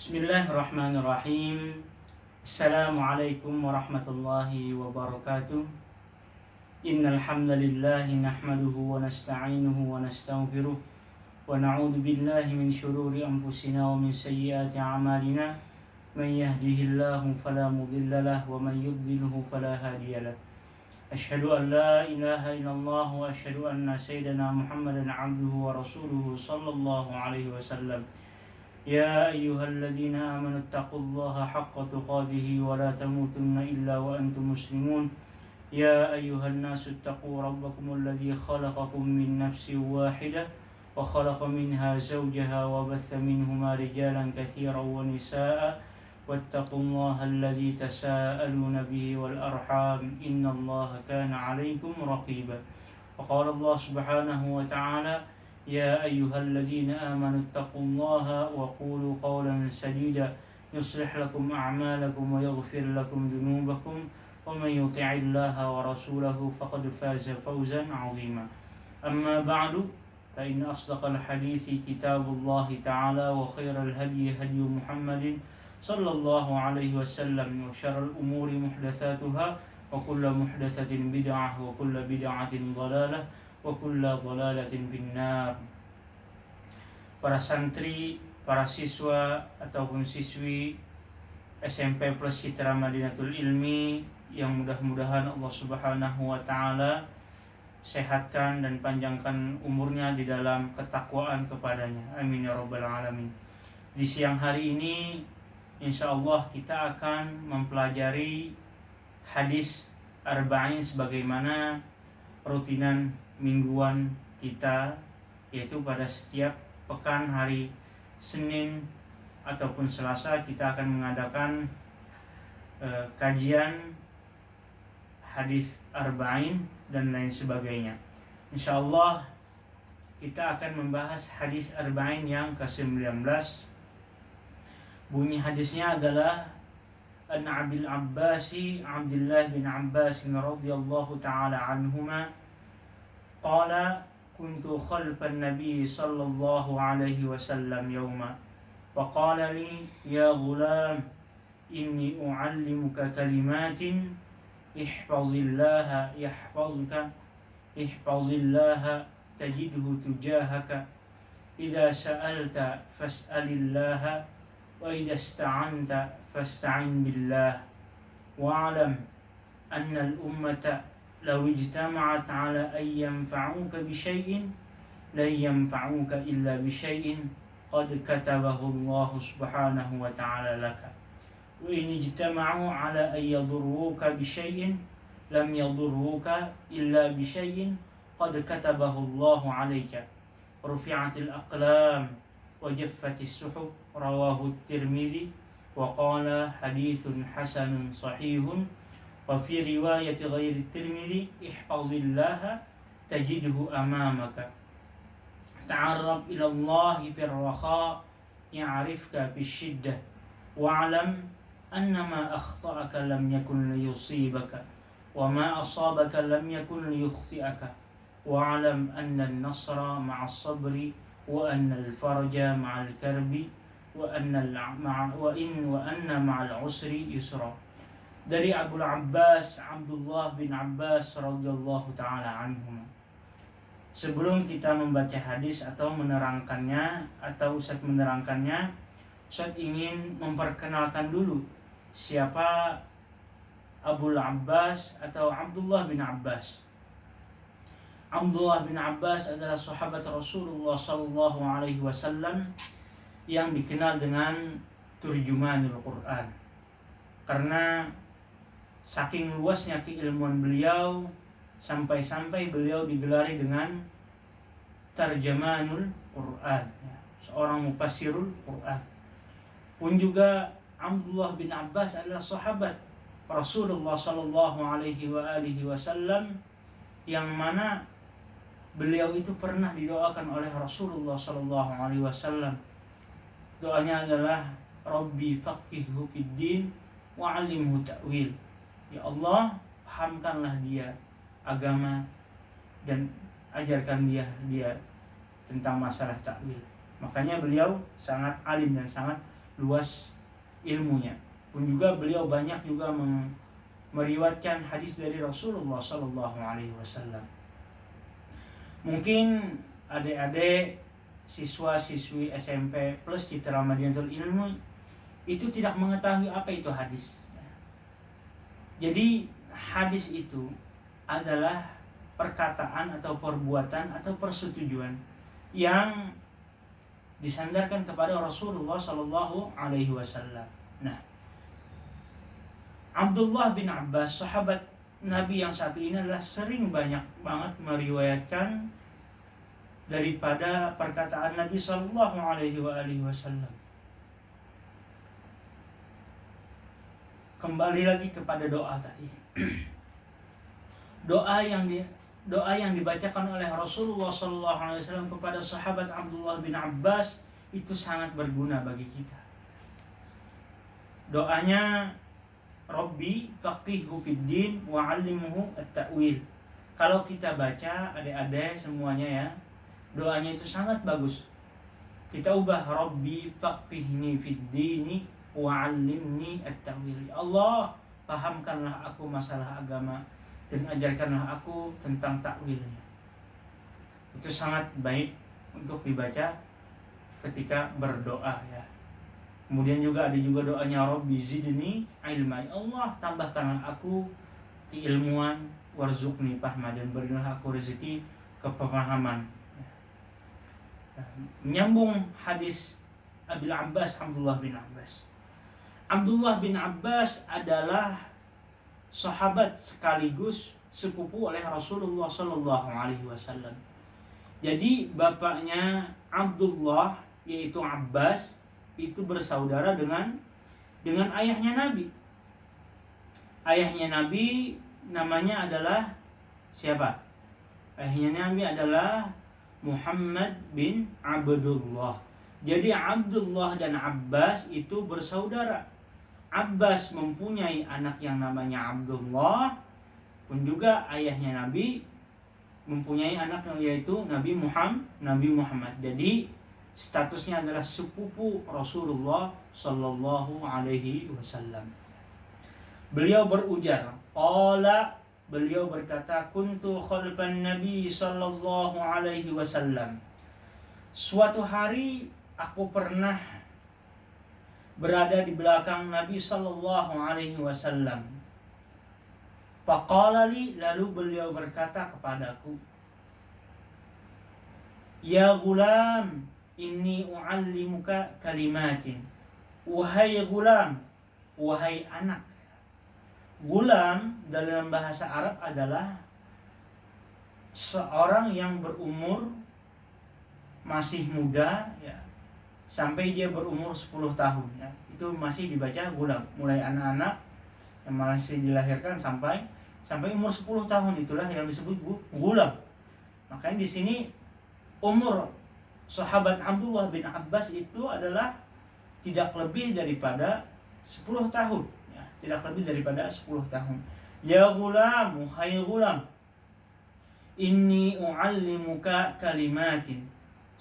Bismillahirrahmanirrahim. Assalamualaikum warahmatullahi wabarakatuh. Innal hamdalillahi nahmaduhu wa nasta'inuhu wa nastaghfiruh wa na'udzu billahi min shururi anfusina wa min sayyiati a'malina. Man yahdihillahu fala mudilla lahu wa man yudlilhu fala hadiya lahu. Asyhadu an la ilaha illallah wa asyhadu anna sayyidana Muhammadan 'abduhu wa rasuluhu sallallahu alaihi wasallam. يا أيها الذين آمنوا اتقوا الله حق تقاته ولا تموتن إلا وأنتم مسلمون. يا أيها الناس اتقوا ربكم الذي خلقكم من نفس واحدة وخلق منها زوجها وبث منهما رجالا كثيرا ونساء واتقوا الله الذي تساءلون به والأرحام إن الله كان عليكم رقيبا. وقال الله سبحانه وتعالى يا أيها الذين آمنوا اتقوا الله وقولوا قولا سديدا يصلح لكم أعمالكم ويغفر لكم ذنوبكم ومن يطع الله ورسوله فقد فاز فوزا عظيما. أما بعد فإن أصدق الحديث كتاب الله تعالى وخير الهدي هدي محمد صلى الله عليه وسلم وشر الأمور محدثاتها وكل محدثة بدعة وكل بدعة ضلالة wa kulla dhalalatin finnar. Para santri, para siswa ataupun siswi SMP Plus Citra Madinatul Ilmi yang mudah-mudahan Allah Subhanahu wa taala sehatkan dan panjangkan umurnya di dalam ketakwaan kepadanya. Amin ya rabbal alamin. Di siang hari ini insyaallah kita akan mempelajari hadis arba'in sebagaimana rutinan mingguan kita, yaitu pada setiap pekan hari Senin ataupun Selasa kita akan mengadakan kajian hadis arba'in dan lain sebagainya. Insyaallah kita akan membahas hadis arba'in yang ke-19. Bunyi hadisnya adalah An Abil Abbasi Abdullah bin Abbas radhiyallahu ta'ala anhuma qala kuntu khalfan nabiy sallallahu alaihi wasallam yawma wa qala li ya ghulam inni u'allimuka kalimatin ihfazillaha yahfazuka ihfazillaha tajidhu tujahaka idza sa'alta fas'alillaha wa idza ista'anta fasta'in billah wa'lam anna al-ummata لو اجتمعت على أن ينفعوك بشيء لن ينفعوك إلا بشيء قد كتبه الله سبحانه وتعالى لك وإن اجتمعوا على أن يضروك بشيء لم يضروك إلا بشيء قد كتبه الله عليك رفعت الأقلام وجفت السحب رواه الترمذي وقال حديث حسن صحيح. وفي رواية غير الترمذي احفظ الله تجده أمامك تعرف إلى الله في الرخاء يعرفك في الشدة واعلم أن ما أخطأك لم يكن ليصيبك وما أصابك لم يكن ليخطئك واعلم أن النصر مع الصبر وأن الفرج مع الكرب وأن مع العسر يسرا. Dari Abul Abbas Abdullah bin Abbas radhiyallahu taala anhum. Sebelum kita membaca hadis atau menerangkannya atau Ustaz menerangkannya, Ustaz ingin memperkenalkan dulu siapa Abul Abbas atau Abdullah bin Abbas. Abdullah bin Abbas adalah sahabat Rasulullah sallallahu alaihi wasallam yang dikenal dengan turjumanul Quran. Karena saking luasnya keilmuan beliau sampai-sampai beliau digelari dengan tarjamanul Quran, seorang mufassirul Quran. Pun juga Abdullah bin Abbas adalah sahabat Rasulullah sallallahu alaihi wasallam yang mana beliau itu pernah didoakan oleh Rasulullah sallallahu alaihi wasallam. Doanya adalah Rabbi faqihhu fid din wa 'allimhu ta'wil. Ya Allah, pahamkanlah dia agama dan ajarkan dia tentang masalah takwil. Makanya beliau sangat alim dan sangat luas ilmunya. Pun juga beliau banyak juga meriwayatkan hadis dari Rasulullah Sallallahu Alaihi Wasallam. Mungkin adik-adik siswa-siswi SMP plus Citra Madinatul Ilmu itu tidak mengetahui apa itu hadis. Jadi hadis itu adalah perkataan atau perbuatan atau persetujuan yang disandarkan kepada Rasulullah Sallallahu Alaihi Wasallam. Nah, Abdullah bin Abbas, sahabat Nabi yang satu ini adalah sering banyak banget meriwayatkan daripada perkataan Nabi Sallallahu Alaihi Wasallam. Kembali lagi kepada doa tadi. Doa yang dibacakan oleh Rasulullah Sallallahu Alaihi Wasallam kepada sahabat Abdullah bin Abbas itu sangat berguna bagi kita. Doanya, Rabbi faqihhu fid din wa 'allimhu at-ta'wil. Kalau kita baca adik-adik semuanya ya, doanya itu sangat bagus. Kita ubah, Rabbi faqihni fid dini wa 'allimni at-ta'wil. Allah, pahamkanlah aku masalah agama dan ajarkanlah aku tentang takwilnya. Itu sangat baik untuk dibaca ketika berdoa ya. Kemudian juga ada juga doanya, Rabbi zidni ilma. Allah, tambahkanlah aku keilmuan, warzuqni fahma, dan berilah aku rezeki kepemahaman. Menyambung hadis Abil Abbas, Abdullah bin Abbas. Abdullah bin Abbas adalah sahabat sekaligus sepupu oleh Rasulullah Sallallahu Alaihi Wasallam. Jadi bapaknya Abdullah yaitu Abbas itu bersaudara dengan ayahnya Nabi. Ayahnya Nabi namanya adalah siapa? Ayahnya Nabi adalah Muhammad bin Abdullah. Jadi Abdullah dan Abbas itu bersaudara. Abbas mempunyai anak yang namanya Abdullah, pun juga ayahnya Nabi mempunyai anak yaitu Nabi Muhammad. Jadi statusnya adalah sepupu Rasulullah Sallallahu Alaihi Wasallam. Beliau berujar, beliau berkata, kuntu khalfan Nabi Sallallahu Alaihi Wasallam. Suatu hari aku pernah berada di belakang Nabi Sallallahu Alaihi Wasallam. Faqala li, lalu beliau berkata kepadaku, ya gulam, inni u'allimuka kalimatin. Wahai gulam, wahai anak. Gulam dalam bahasa Arab adalah seorang yang berumur masih muda ya, sampai dia berumur 10 tahun ya. Itu masih dibaca gulam. Mulai anak-anak yang masih dilahirkan sampai umur 10 tahun, itulah yang disebut gulam. Makanya di sini umur sahabat Abdullah bin Abbas itu adalah tidak lebih daripada 10 tahun ya, tidak lebih daripada 10 tahun. Ya gulam, wahai gulam, inni u'allimuka kalimatin.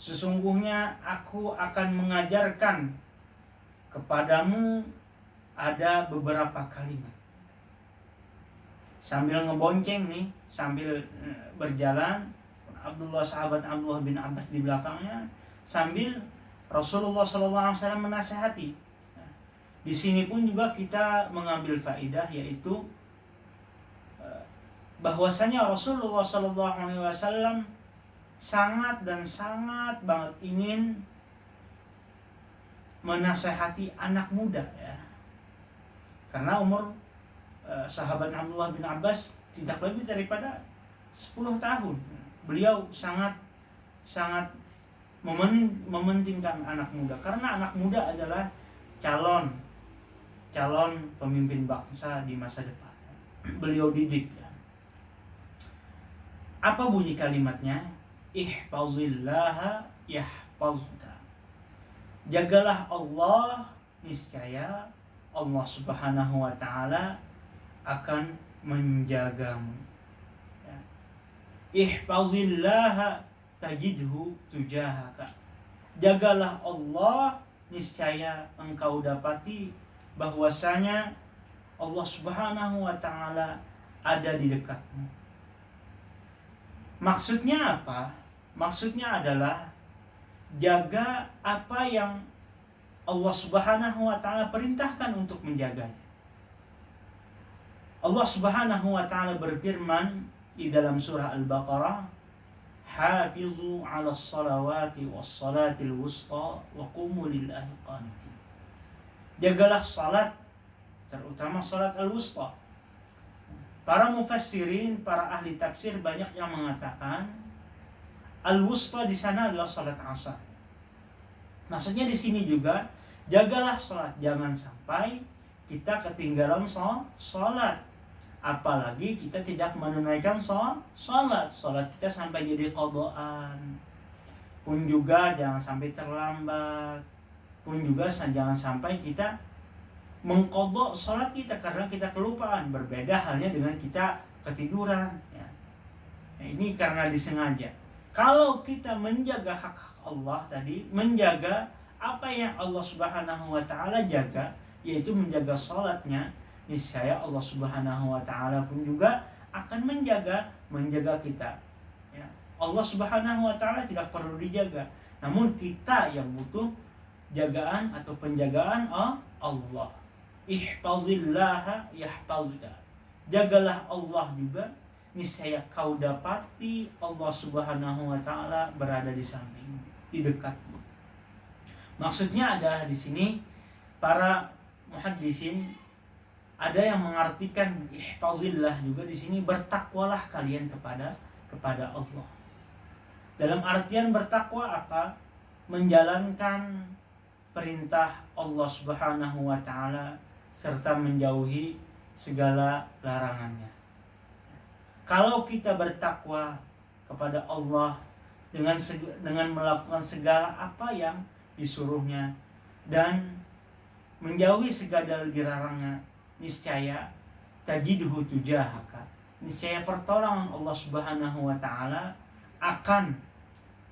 Sesungguhnya aku akan mengajarkan kepadamu ada beberapa kalimat. Sambil ngebonceng nih, sambil berjalan, sahabat Abdullah bin Abbas di belakangnya, sambil Rasulullah SAW menasihati. Di sini pun juga kita mengambil faidah, yaitu bahwasanya Rasulullah SAW sangat banget ingin menasihati anak muda ya. Karena umur sahabat Abdullah bin Abbas tidak lebih daripada 10 tahun. Beliau sangat mementingkan anak muda, karena anak muda adalah calon pemimpin bangsa di masa depan. Beliau didik ya. Apa bunyi kalimatnya? Ihfazillaha yahfazka. Jagalah Allah, niscaya Allah Subhanahu wa taala akan menjagamu. Ya. Ihfazillaha tajidhu tujahaka. Jagalah Allah, niscaya engkau dapati bahwasanya Allah Subhanahu wa ta'ala ada di dekatmu. Maksudnya apa? Maksudnya adalah jaga apa yang Allah Subhanahu wa ta'ala perintahkan untuk menjaganya. Allah Subhanahu wa ta'ala berfirman di dalam surah Al-Baqarah, "Hafizu 'alas salawati was salatil wusta wa qumu lillahi qanitin." Jagalah salat, terutama salat al-wusta. Para mufassirin, para ahli tafsir banyak yang mengatakan al-wusta di sana adalah salat asar. Maksudnya di sini juga jagalah salat, jangan sampai kita ketinggalan salat. Apalagi kita tidak menunaikan salat kita sampai jadi qadaan. Pun juga jangan sampai terlambat. Pun juga jangan sampai kita mengqadha salat kita karena kita kelupaan. Berbeda halnya dengan kita ketiduran ya. Nah, ini karena disengaja. Kalau kita menjaga hak-hak Allah tadi, menjaga apa yang Allah Subhanahu wa ta'ala jaga, yaitu menjaga salatnya, niscaya Allah Subhanahu wa ta'ala pun juga akan menjaga kita ya. Allah Subhanahu wa ta'ala tidak perlu dijaga, namun kita yang butuh jagaan atau penjagaan Allah. Ihfazillaha yahfazka. Jagalah Allah juga, niscaya kau dapati Allah Subhanahu wa ta'ala berada di samping, di dekatmu. Maksudnya ada di sini para muhaddisin ada yang mengartikan ihfazillah juga di sini, bertakwalah kalian kepada Allah. Dalam artian bertakwa apa? Menjalankan perintah Allah Subhanahu wa ta'ala serta menjauhi segala larangannya. Kalau kita bertakwa kepada Allah dengan melakukan segala apa yang disuruhnya dan menjauhi segala dilarangnya, niscaya tajiduhu tujahaka, niscaya pertolongan Allah Subhanahu wa ta'ala akan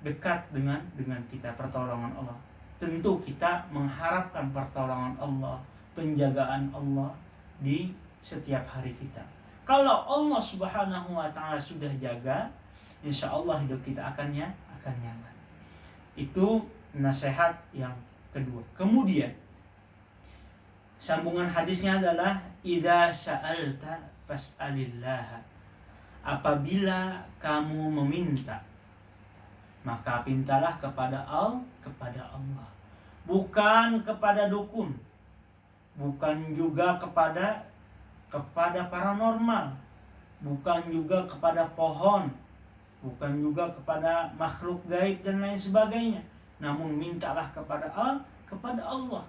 dekat dengan kita. Pertolongan Allah, tentu kita mengharapkan pertolongan Allah, penjagaan Allah di setiap hari kita. Kalau Allah Subhanahu wa ta'ala sudah jaga, insya Allah hidup kita akan nyaman. Itu nasihat yang kedua. Kemudian sambungan hadisnya adalah idza sa'alta fas'alillah. Apabila kamu meminta, maka pintalah kepada Allah. Bukan kepada dukun, bukan juga kepada paranormal, bukan juga kepada pohon, bukan juga kepada makhluk gaib dan lain sebagainya. Namun mintalah kepada Allah.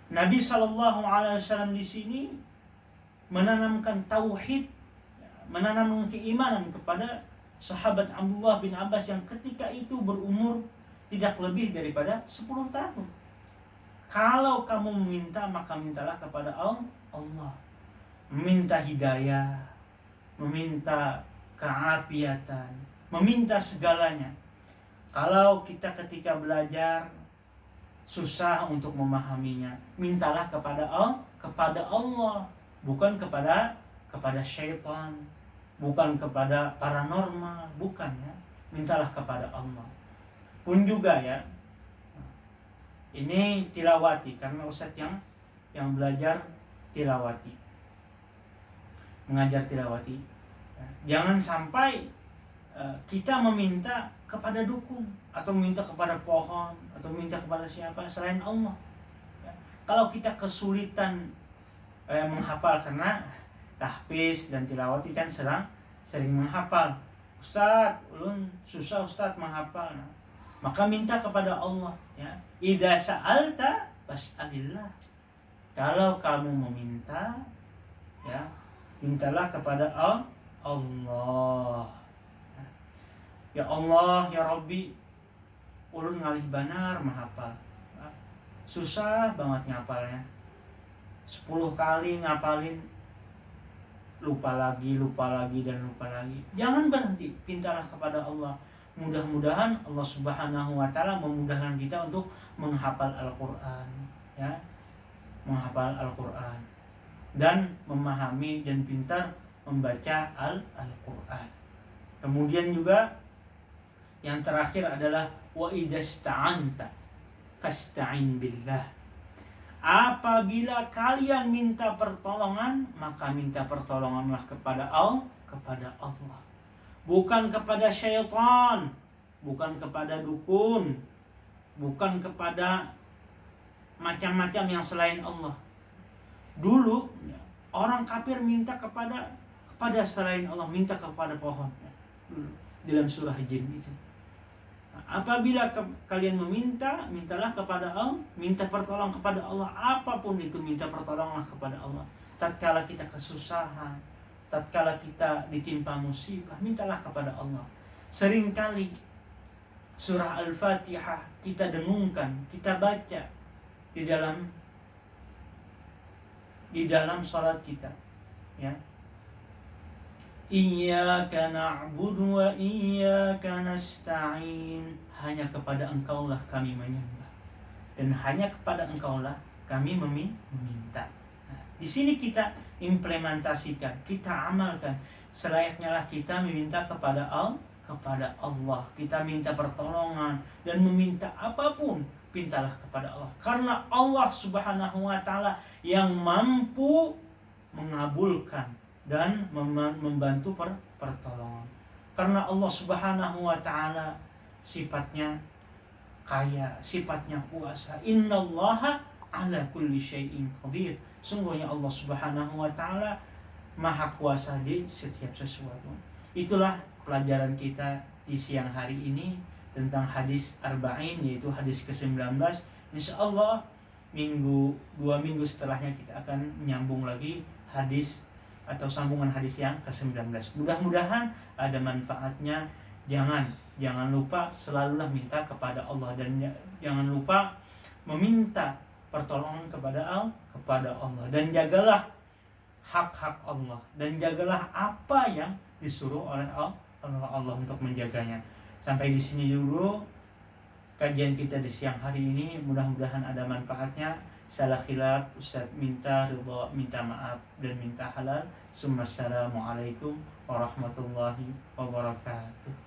Nabi SAW di sini menanamkan tauhid, menanamkan keimanan kepada sahabat Abdullah bin Abbas yang ketika itu berumur tidak lebih daripada 10 tahun. Kalau kamu meminta, maka mintalah kepada Allah. Meminta hidayah, meminta keapiatan, meminta segalanya. Kalau kita ketika belajar susah untuk memahaminya, mintalah kepada Allah, bukan kepada syaitan, bukan kepada paranormal, bukan ya. Mintalah kepada Allah. Pun juga ya, ini tilawati karena Ustadz yang belajar tilawati, mengajar tilawati. Jangan sampai kita meminta kepada dukun atau meminta kepada pohon atau meminta kepada siapa selain Allah. Kalau kita kesulitan menghafal karena tahfiz dan tilawati kan sering menghafal, Ustaz, ulun susah Ustaz menghafal, maka minta kepada Allah ya. Idza sa'alta fas'alillah. Kalau kamu meminta ya, mintalah kepada Allah. Ya Allah, ya Rabbi, ulun ngalih banar menghafal. Susah banget ngapalnya. 10 kali ngapalin lupa lagi dan lupa lagi. Jangan berhenti, pintalah kepada Allah. Mudah-mudahan Allah Subhanahu wa taala memudahkan kita untuk menghafal Al-Qur'an, ya. Menghafal Al-Qur'an dan memahami dan pintar membaca Al-Qur'an. Kemudian juga yang terakhir adalah wa idzasta'anta fasta'in billah. Apabila kalian minta pertolongan, maka minta pertolonganlah kepada Allah. Bukan kepada syaitan, bukan kepada dukun, bukan kepada macam-macam yang selain Allah. Dulu orang kafir minta kepada selain Allah, minta kepada pohon. Dulu dalam surah Jin itu. Apabila kalian meminta, mintalah kepada Allah, minta pertolongan kepada Allah, apapun itu minta pertolongan kepada Allah. Tatkala kita kesusahan, tatkala kita ditimpa musibah, mintalah kepada Allah. Seringkali surah Al-Fatihah kita dengungkan, kita baca di dalam salat kita, ya. Iyyaka na'budu wa iyyaka nasta'in. Hanya kepada Engkaulah kami menyembah dan hanya kepada Engkaulah kami meminta. Nah, di sini kita implementasikan, kita amalkan. Selayaknya lah kita meminta kepada Allah. Kita minta pertolongan dan meminta apapun, mintalah kepada Allah. Karena Allah Subhanahu wa taala yang mampu mengabulkan dan membantu pertolongan. Karena Allah Subhanahu wa taala sifatnya kaya, sifatnya kuasa. Innallaha ala kulli syai'in qadir. Sungguhnya Allah Subhanahu wa taala maha kuasa di setiap sesuatu. Itulah pelajaran kita di siang hari ini tentang hadis arba'in, yaitu hadis ke-19. Insyaallah dua minggu setelahnya kita akan menyambung lagi hadis atau sambungan hadis yang ke-19. Mudah-mudahan ada manfaatnya. Jangan lupa selalulah minta kepada Allah dan jangan lupa meminta pertolongan kepada Allah dan jagalah hak-hak Allah dan jagalah apa yang disuruh oleh Allah untuk menjaganya. Sampai di sini dulu kajian kita di siang hari ini, mudah-mudahan ada manfaatnya. Salah khilaf Ustaz minta ridha, minta maaf dan minta halal. Assalamualaikum warahmatullahi wabarakatuh.